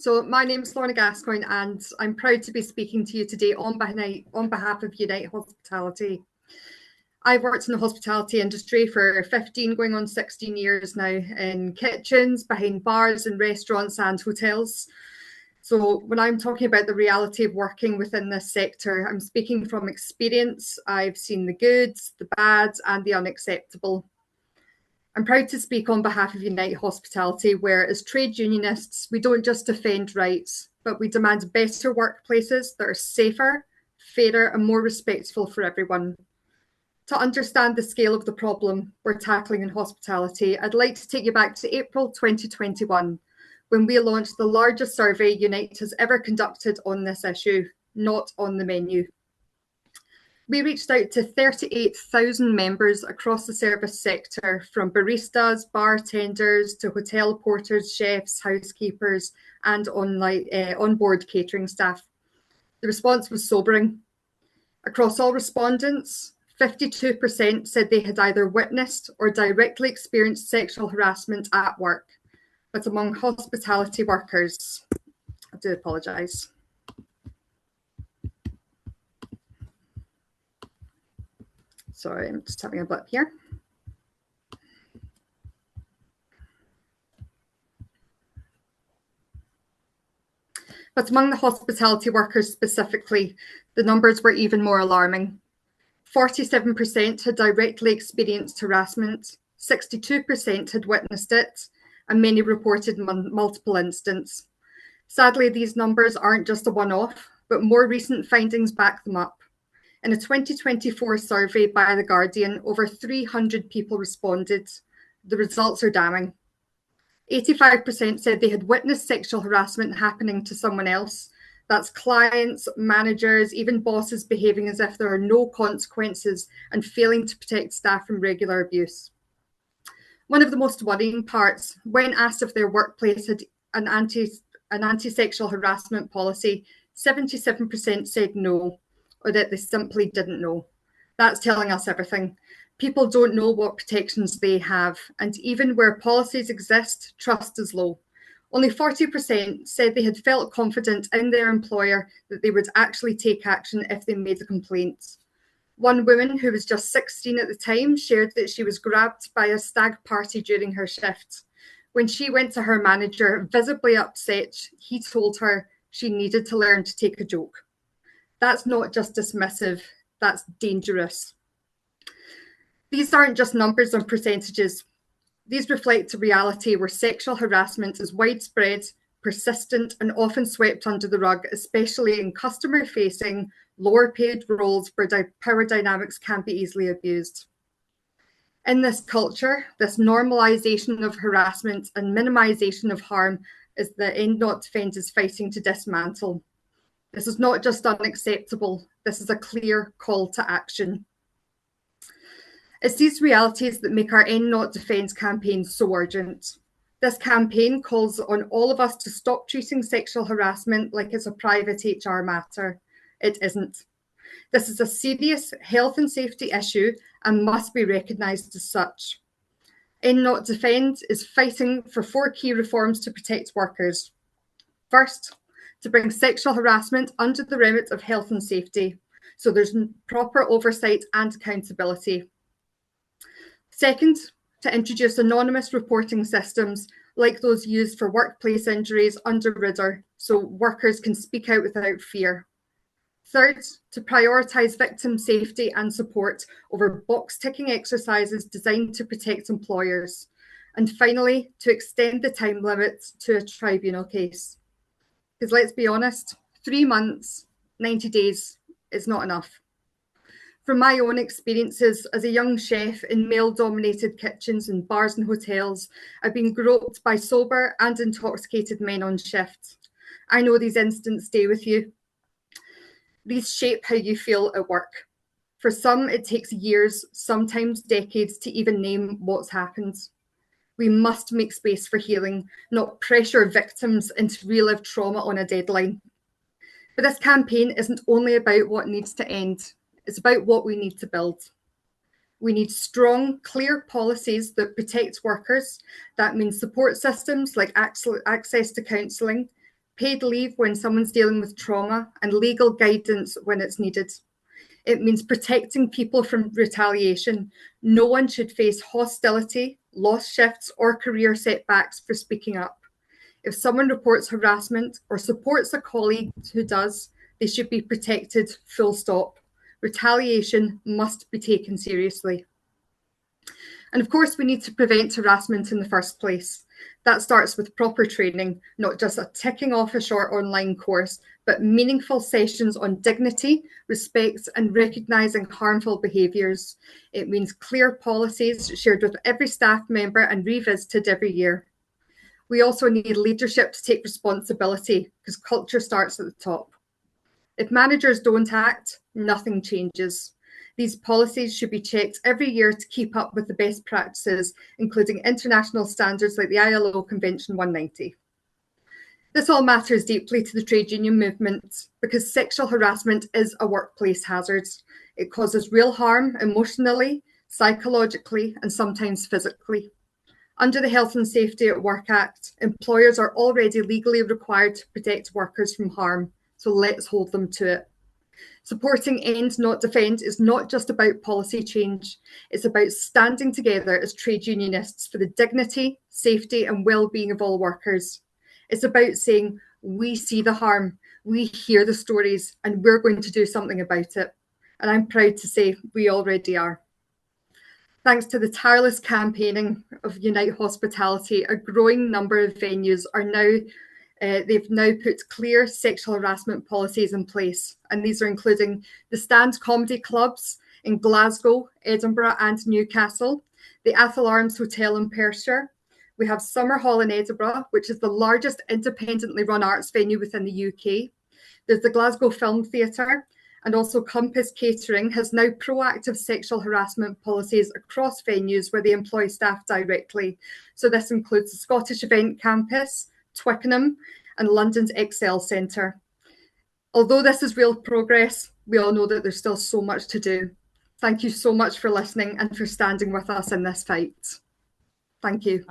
So my name is Lorna Gascoine and I'm proud to be speaking to you today on behalf of Unite Hospitality. I've worked in the hospitality industry for 15 going on 16 years now in kitchens, behind bars and restaurants and hotels. So when I'm talking about the reality of working within this sector, I'm speaking from experience. I've seen the good, the bad and the unacceptable. I'm proud to speak on behalf of Unite Hospitality, where as trade unionists, we don't just defend rights, but we demand better workplaces that are safer, fairer and more respectful for everyone. To understand the scale of the problem we're tackling in hospitality, I'd like to take you back to April 2021, when we launched the largest survey Unite has ever conducted on this issue, Not on the Menu. We reached out to 38,000 members across the service sector, from baristas, bartenders to hotel porters, chefs, housekeepers, and onboard catering staff. The response was sobering. Across all respondents, 52% said they had either witnessed or directly experienced sexual harassment at work. But among hospitality workers, I do apologise. Sorry, I'm just having a blip here. But among the hospitality workers specifically, the numbers were even more alarming. 47% had directly experienced harassment, 62% had witnessed it, and many reported multiple incidents. Sadly, these numbers aren't just a one-off, but more recent findings back them up. In a 2024 survey by The Guardian, over 300 people responded. The results are damning. 85% said they had witnessed sexual harassment happening to someone else. That's clients, managers, even bosses behaving as if there are no consequences and failing to protect staff from regular abuse. One of the most worrying parts, when asked if their workplace had an anti-sexual harassment policy, 77% said no, or that they simply didn't know. That's telling us everything. People don't know what protections they have, and even where policies exist, trust is low. Only 40% said they had felt confident in their employer that they would actually take action if they made a complaint. One woman, who was just 16 at the time, shared that she was grabbed by a stag party during her shift. When she went to her manager, visibly upset, he told her she needed to learn to take a joke. That's not just dismissive, that's dangerous. These aren't just numbers and percentages. These reflect a reality where sexual harassment is widespread, persistent, and often swept under the rug, especially in customer-facing, lower-paid roles where power dynamics can be easily abused. In this culture, this normalisation of harassment and minimisation of harm is the End Not Defend is fighting to dismantle. This is not just unacceptable, this is a clear call to action. It's these realities that make our End Not Defend campaign so urgent. This campaign calls on all of us to stop treating sexual harassment like it's a private HR matter. It isn't. This is a serious health and safety issue and must be recognised as such. End Not Defend is fighting for 4 key reforms to protect workers. First, to bring sexual harassment under the remit of health and safety, so there's proper oversight and accountability. Second, to introduce anonymous reporting systems like those used for workplace injuries under RIDDER, so workers can speak out without fear. Third, to prioritise victim safety and support over box-ticking exercises designed to protect employers. And finally, to extend the time limit to a tribunal case. Because let's be honest, 3 months, 90 days is not enough. From my own experiences as a young chef in male-dominated kitchens and bars and hotels, I've been groped by sober and intoxicated men on shift. I know these incidents stay with you. These shape how you feel at work. For some, it takes years, sometimes decades, to even name what's happened. We must make space for healing, not pressure victims into relive trauma on a deadline. But this campaign isn't only about what needs to end. It's about what we need to build. We need strong, clear policies that protect workers. That means support systems like access to counselling, paid leave when someone's dealing with trauma and legal guidance when it's needed. It means protecting people from retaliation. No one should face hostility, lost shifts, or career setbacks for speaking up. If someone reports harassment or supports a colleague who does, they should be protected, full stop. Retaliation must be taken seriously. And of course, we need to prevent harassment in the first place. That starts with proper training, not just a ticking off a short online course, but meaningful sessions on dignity, respect, and recognising harmful behaviours. It means clear policies shared with every staff member and revisited every year. We also need leadership to take responsibility because culture starts at the top. If managers don't act, nothing changes. These policies should be checked every year to keep up with the best practices, including international standards like the ILO Convention 190. This all matters deeply to the trade union movement because sexual harassment is a workplace hazard. It causes real harm emotionally, psychologically, and sometimes physically. Under the Health and Safety at Work Act, employers are already legally required to protect workers from harm, so let's hold them to it. Supporting End Not Defend is not just about policy change, it's about standing together as trade unionists for the dignity, safety and well-being of all workers. It's about saying, we see the harm, we hear the stories, and we're going to do something about it. And I'm proud to say we already are. Thanks to the tireless campaigning of Unite Hospitality, a growing number of venues are they've now put clear sexual harassment policies in place. And these are including the Stand Comedy Clubs in Glasgow, Edinburgh and Newcastle, the Athol Arms Hotel in Perthshire. We have Summer Hall in Edinburgh, which is the largest independently run arts venue within the UK. There's the Glasgow Film Theatre, and also Compass Catering has now proactive sexual harassment policies across venues where they employ staff directly. So this includes the Scottish Event Campus, Twickenham, and London's Excel Centre. Although this is real progress, we all know that there's still so much to do. Thank you so much for listening and for standing with us in this fight. Thank you.